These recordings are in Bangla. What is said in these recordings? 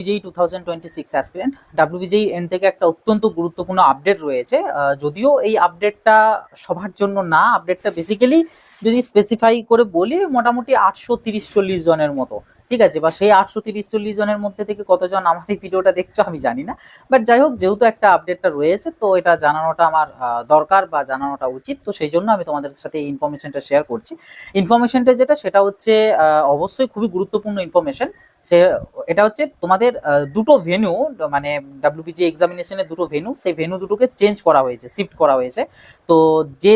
WBJEE 2026 অ্যাসপিরেন্ট WBJEE এন্ড থেকে একটা অত্যন্ত গুরুত্বপূর্ণ আপডেট রয়েছে। যদিও এই আপডেটটা সবার জন্য না, আপডেটটা বেসিক্যালি যদি স্পেসিফাই করে বলি মোটামুটি 830-40 জনের মতো, ঠিক আছে, বা সেই 830-40 জনের মধ্যে থেকে কতজন আমার এই ভিডিওটা দেখছো আমি জানি না, বাট যাই হোক, যেহেতু একটা আপডেটটা রয়েছে তো এটা জানানোটা আমার দরকার বা জানানোটা উচিত, তো সেই জন্য আমি তোমাদের সাথে এই ইনফরমেশনটা শেয়ার করছি। ইনফরমেশনটা যেটা সেটা হচ্ছে অবশ্যই খুবই গুরুত্বপূর্ণ ইনফরমেশন। সে এটা হচ্ছে তোমাদের দুটো ভেন্যু, মানে WBJEE এক্সামিনেশনের দুটো ভেন্যু, সেই ভেন্যু দুটোকে চেঞ্জ করা হয়েছে, শিফট করা হয়েছে। তো যে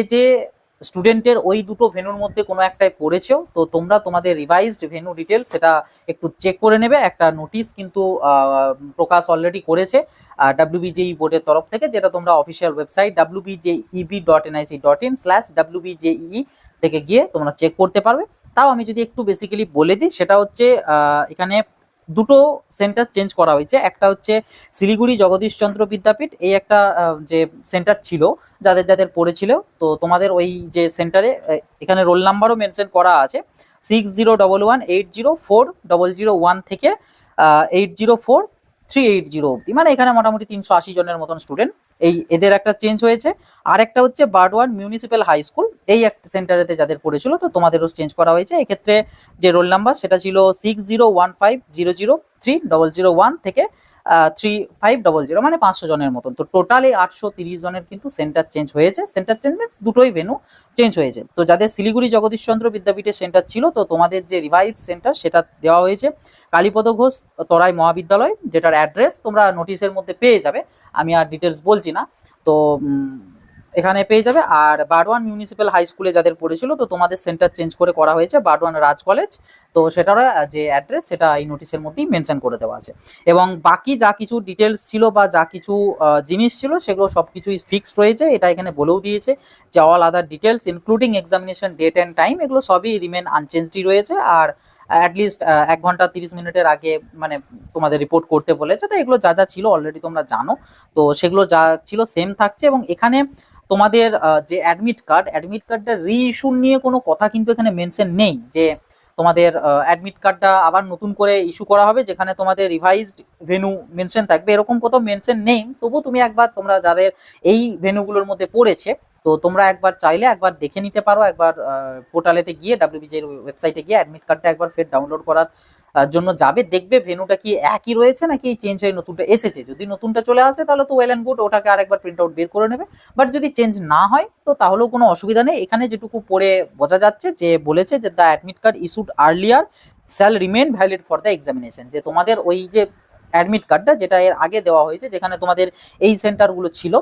স্টুডেন্টের ওই দুটো ভেন্যুর মধ্যে কোনো একটাই পড়েছো, তো তোমরা তোমাদের রিভাইজড ভেন্যু ডিটেলস সেটা একটু চেক করে নেবে। একটা নোটিশ কিন্তু প্রকাশ অলরেডি করেছে WBJEE বোর্ডের তরফ থেকে, যেটা তোমরা অফিসিয়াল ওয়েবসাইট wbjeb.nic.in/wbjee থেকে গিয়ে তোমরা চেক করতে পারবে। তাও আমি যদি একটু বেসিক্যালি বলে দিই, সেটা হচ্ছে এখানে দুটো সেন্টার চেঞ্জ করা হয়েছে। একটা হচ্ছে শিলিগুড়ি জগদীশচন্দ্র বিদ্যাপীঠ, এই একটা যে সেন্টার ছিল যাদের যাদের পড়েছিল, তো তোমাদের ওই যে সেন্টারে এখানে রোল নাম্বারও মেনশন করা আছে 6011804001 থেকে 804380 অব্দি, মানে এখানে মোটামুটি 380 জনের মতন স্টুডেন্ট এই এদের একটা চেঞ্জ হয়েছে। আর একটা হচ্ছে বারডওয়ান মিউনিসিপ্যাল হাই স্কুল, এই একটা সেন্টারেতে যাদের পড়েছিল তো তোমাদেরও চেঞ্জ করা হয়েছে। এক্ষেত্রে যে রোল নাম্বার সেটা ছিল 6015003001 থেকে 3500, মানে 500 জনের মতন। তো টোটাল এই 830 জনের কিন্তু সেন্টার চেঞ্জ হয়েছে। সেন্টার চেঞ্জ মিনস দুটোই ভেন্যু চেঞ্জ হয়েছে। তো যাদের শিলিগুড়ি জগদীশচন্দ্র বিদ্যাপীঠের সেন্টার ছিল, তো তোমাদের যে রিভাইজ সেন্টার সেটা দেওয়া হয়েছে কালীপদ ঘোষ তরাই মহাবিদ্যালয়, যেটার অ্যাড্রেস তোমরা নোটিশের মধ্যে পেয়ে যাবে, আমি আর ডিটেলস বলছি না। তো এখানে পেয়ে যাবে। আর বারওয়ান মিউনিসিপ্যাল হাই স্কুলে যাদের পড়েছিল, তো তোমাদের সেন্টার চেঞ্জ করে করা হয়েছে বারওয়ান রাজ কলেজ, তো সেটার যে অ্যাড্রেস সেটা এই নোটিশের মধ্যেই মেনশন করে দেওয়া আছে। এবং বাকি যা কিছু ডিটেলস ছিল বা যা কিছু জিনিস ছিল সেগুলো সব কিছুই ফিক্সড রয়েছে, এটা এখানে বলেও দিয়েছে যে all other details including examination date and time এগুলো সবই রিমেন আনচেঞ্জডই রয়েছে। আর অ্যাটলিস্ট 1 ঘন্টা 30 মিনিটের আগে মানে তোমাদের রিপোর্ট করতে বলেছে। তো এগুলো যা যা ছিল অলরেডি তোমরা জানো, তো সেগুলো যা ছিল সেম থাকছে। এবং এখানে তোমাদের যে অ্যাডমিট কার্ডটা রি ইস্যু নিয়ে কোনো কথা কিন্তু এখানে মেনশন নেই যে তোমাদের অ্যাডমিট কার্ডটা আবার নতুন করে ইস্যু করা হবে যেখানে তোমাদের রিভাইজড ভেন্যু মেনশন থাকবে, এরকম কোথাও মেনশন নেই। তবু তুমি একবার, তোমরা যাদের এই ভেন্যুগুলোর মধ্যে পড়েছে, তো তোমরা একবার চাইলে একবার দেখে নিতে পারো, একবার পোর্টালেতে গিয়ে WBJEE ওয়েবসাইটে গিয়ে অ্যাডমিট কার্ডটা একবার ফের ডাউনলোড করার জন্য যাবে, দেখবে ভেন্যুটা কি একই রয়েছে নাকি চেঞ্জ হয়ে নতুনটা এসেছে। যদি নতুনটা চলে আসে তাহলে তো ওয়েল অ্যান্ড গুড, ওটাকে আরেকবার প্রিন্ট আউট বের করে নেবে। বাট যদি চেঞ্জ না হয় তো তাহলেও কোনো অসুবিধা নেই। এখানে যেটুকু পড়ে বোঝা যাচ্ছে যে বলেছে যে the admit card issued earlier shall remain valid for the examination, যে তোমাদের ওই যে অ্যাডমিট কার্ডটা যেটা এর আগে দেওয়া হয়েছে যেখানে তোমাদের এই সেন্টারগুলো ছিল,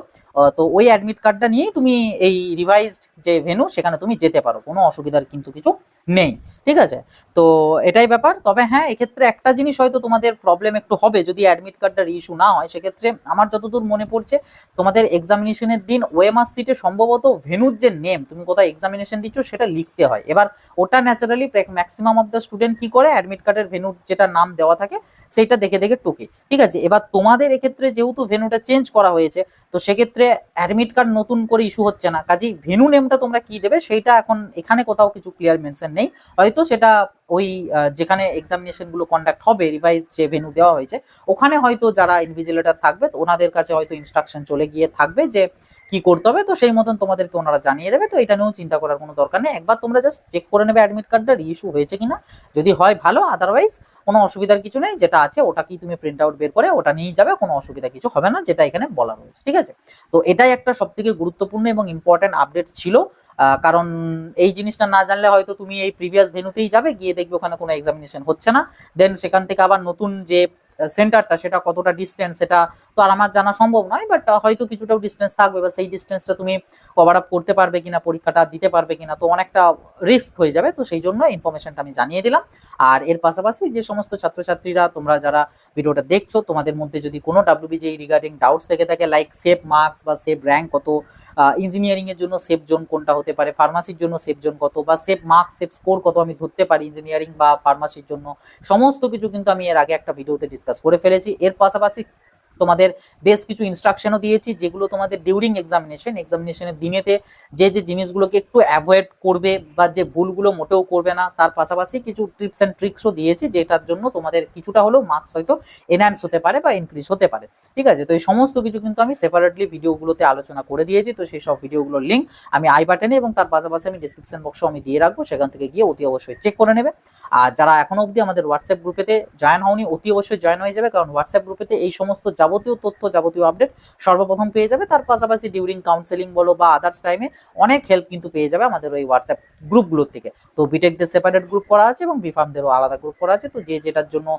তো ওই অ্যাডমিট কার্ডটা নিয়েই তুমি এই রিভাইজড যে ভেন্যু সেখানে তুমি যেতে পারো, কোনো অসুবিধার কিন্তু কিছু নেই, ঠিক আছে। তো এটাই ব্যাপার। তবে হ্যাঁ, এক্ষেত্রে একটা জিনিস হয়তো তোমাদের প্রবলেম একটু হবে যদি অ্যাডমিট কার্ডটা রিইস্যু না হয়। সেক্ষেত্রে আমার যতদূর মনে পড়ছে তোমাদের এক্সামিনেশনের দিন ওএমআর সিটে সম্ভবত ভেন্যুর যে নেম, তুমি কোথায় এক্সামিনেশন দিচ্ছ সেটা লিখতে হয়। এবার ওটা naturally maximum of the student কি করে, অ্যাডমিট কার্ডের ভেন্যুর যেটা নাম দেওয়া থাকে সেইটা দেখে দেখে টোকে, ঠিক আছে। এবার তোমাদের এক্ষেত্রে যেহেতু ভেন্যুটা চেঞ্জ করা হয়েছে, তো সেক্ষেত্রে অ্যাডমিট কার্ড নতুন করে ইস্যু হচ্ছে না, কাজেই ভেন্যু নেমটা তোমরা কি দেবে সেইটা এখন এখানে কোথাও কিছু ক্লিয়ার মেনশন নেই। হয়তো সেটা ওই যেখানে এক্সামিনেশন গুলো কন্ডাক্ট হবে রিভাইজ যে ভেন্যু দেওয়া হয়েছে ওখানে হয়তো যারা ইনভিজিলেটর থাকবে ওনাদের কাছে হয়তো ইনস্ট্রাকশন চলে গিয়ে থাকবে যে কি করতে হবে, তো সেই মতন তোমাদেরকে ওনারা জানিয়ে দেবে। তো এটা নিয়েও চিন্তা করার কোনো দরকার নেই, একবার তোমরা জাস্ট চেক করে নেবে অ্যাডমিট কার্ডটা রিইস্যু হয়েছে কিনা। যদি হয় ভালো, আদারওয়াইজ কোনো অসুবিধার কিছু নেই, যেটা আছে ওটাকেই তুমি প্রিন্ট আউট বের করে ওটা নিয়ে যাবে, কোনো অসুবিধা কিছু হবে না, যেটা এখানে বলা রয়েছে, ঠিক আছে। তো এটাই একটা সবথেকে গুরুত্বপূর্ণ এবং ইম্পর্টেন্ট আপডেট ছিল। কারণ এই জিনিসটা না জানলে হয়তো তুমি এই প্রিভিয়াস ভেন্যুতেই যাবে, গিয়ে দেখবে ওখানে কোনো এক্সামিনেশন হচ্ছে না, দেন সেখান থেকে আবার নতুন যে সেন্টারটা সেটা কতটা ডিস্টেন্স সেটা তো আর আমার জানা সম্ভব নয়, বাট হয়তো কিছুটাও ডিস্টেন্স থাকবে, বা সেই ডিস্টেন্সটা তুমি কভার আপ করতে পারবে কিনা, পরীক্ষাটা দিতে পারবে কিনা, তো অনেকটা রিস্ক হয়ে যাবে। তো সেই জন্য ইনফরমেশনটা আমি জানিয়ে দিলাম। আর এর পাশাপাশি যে সমস্ত ছাত্রছাত্রীরা তোমরা যারা ভিডিওটা দেখছো, তোমাদের মধ্যে যদি কোনো WBJEE রিগার্ডিং ডাউটস থেকে থাকে, লাইক সেভ মার্কস বা সেভ র্যাঙ্ক কত, ইঞ্জিনিয়ারিং এর জন্য সেভ জোন কোনটা হতে পারে, ফার্মাসির জন্য সেভ জোন কত, বা সেভ মার্কস সেভ স্কোর কত আমি ধরতে পারি ইঞ্জিনিয়ারিং বা ফার্মাসির জন্য, সমস্ত কিছু কিন্তু আমি এর আগে একটা ভিডিওতে ডিসকাস করে ফেলেছি। এর পাশাপাশি তোমাদের বেশ কিছু ইনস্ট্রাকশনও দিয়েছি যেগুলো তোমাদের ডিউরিং এক্সামিনেশনের দিনেতে যে জিনিসগুলোকে একটু অ্যাভয়েড করবে বা যে ভুলগুলো মোটেও করবে না, তার পাশাপাশি কিছু টিপস অ্যান্ড ট্রিক্সও দিয়েছি যেটার জন্য তোমাদের কিছুটা হলেও মার্কস হয়তো এনহ্যান্স হতে পারে বা ইনক্রিজ হতে পারে। ঠিক আছে, তো এই সমস্ত কিছু কিন্তু আমি সেপারেটলি ভিডিওগুলোতে আলোচনা করে দিয়েছি। তো সেই সব ভিডিওগুলোর লিঙ্ক আমি আই বাটনে এবং তার পাশাপাশি আমি ডিসক্রিপশন বক্সেও আমি দিয়ে রাখবো, সেখান থেকে গিয়ে অতি অবশ্যই চেক করে নেবে। আর যারা এখনো অবধি আমাদের হোয়াটসঅ্যাপ গ্রুপেতে জয়েন হওনি, অতি অবশ্যই জয়েন হয়ে যাবে, কারণ হোয়াটসঅ্যাপ গ্রুপেতে এই সমস্ত যাবতীয় তথ্য, যাবতীয় আপডেট সর্বপ্রথম পেয়ে যাবে। তার পাশাপাশি ডিউরিং কাউন্সেলিং বলো বা আদার্স টাইমে অনেক হেল্প কিন্তু পেয়ে যাবে আমাদের ওই হোয়াটসঅ্যাপ গ্রুপগুলোর থেকে। তো বিটেকদের সেপারেট গ্রুপ করা আছে এবং বিফার্মদেরও আলাদা গ্রুপ করা আছে। তো যে যেটার জন্য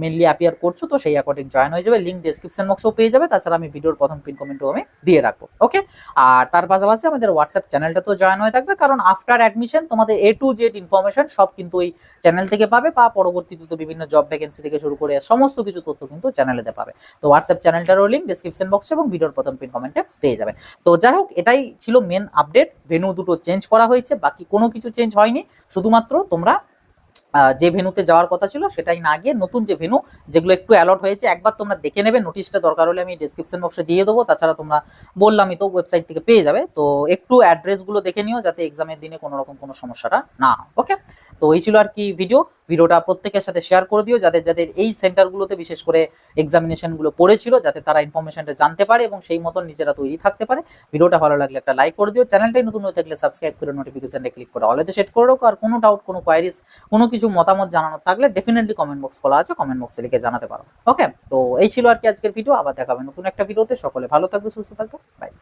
মেনলি অ্যাপিয়ার করছো, তো সেই অ্যাকর্ডিং জয়েন হয়ে যাবে। লিঙ্ক ডেসক্রিপশন বক্সেও পেয়ে যাবে, তাছাড়া আমি ভিডিওর প্রথম পিন কমেন্টও আমি দিয়ে রাখবো। ওকে, আর তার পাশাপাশি আমাদের হোয়াটসঅ্যাপ চ্যানেলটা তো জয়েন হয়ে থাকবে, কারণ আফটার অ্যাডমিশন তোমাদের A to Z ইনফরমেশন সব কিন্তু ওই চ্যানেল থেকে পাবে, বা পরবর্তীতে তো বিভিন্ন জব ভ্যাকেন্সি থেকে শুরু করে সমস্ত কিছু তথ্য কিন্তু চ্যানেলেতে পাবে। তো হোয়াটসঅ্যাপ চ্যানেলটারও লিঙ্ক ডেসক্রিপশন বক্সে এবং ভিডিওর প্রথম পিন কমেন্টে পেয়ে যাবে। তো যাই হোক, এটাই ছিল মেন আপডেট। ভেন্যু দুটো চেঞ্জ করা হয়েছে, বাকি কোনো কিছু চেঞ্জ হয়নি। শুধুমাত্র তোমরা যে ভেন্যুতে যাওয়ার কথা ছিল সেটাই না গিয়ে নতুন যে ভেন্যু যেগুলো একটু অ্যালট হয়েছে একবার তোমরা দেখে নেবে। নোটিশটা দরকার হলে আমি ডেসক্রিপশন বক্সে দিয়ে দেবো, তাছাড়া তোমরা বললামই তো ওয়েবসাইট থেকে পেয়ে যাবে। তো একটু অ্যাড্রেসগুলো দেখে নিও যাতে এক্সামের দিনে কোনো রকম কোনো সমস্যাটা না হয়। ওকে, তো এই ছিল আর কি ভিডিওটা প্রত্যেকের সাথে শেয়ার করে দিও, যাদের যাদের এই সেন্টারগুলোতে বিশেষ করে এক্সামিনেশনগুলো পড়েছিল, যাতে তারা ইনফরমেশনটা জানতে পারে এবং সেই মতন নিজেরা তৈরি থাকতে পারে। ভিডিওটা ভালো লাগলে একটা লাইক করে দিও, চ্যানেলটাই নতুন হয়ে থাকলে সাবস্ক্রাইব করে নোটিফিকেশনটা ক্লিক করে অলরেডি সেট করে রাখো। আর কোনো ডাউট, কোনো কোয়ারিজ, কোনো কিছু মতামত জানানোর থাকলে ডেফিনেটলি কমেন্ট বক্স খোলা আছে, কমেন্ট বক্সে লিখে জানাতে পারো। ওকে, তো এই ছিল আর কি আজকের ভিডিও। আবার দেখাবে নতুন একটা ভিডিওতে। সকলে ভালো থাকবে, সুস্থ থাকবে, বাই।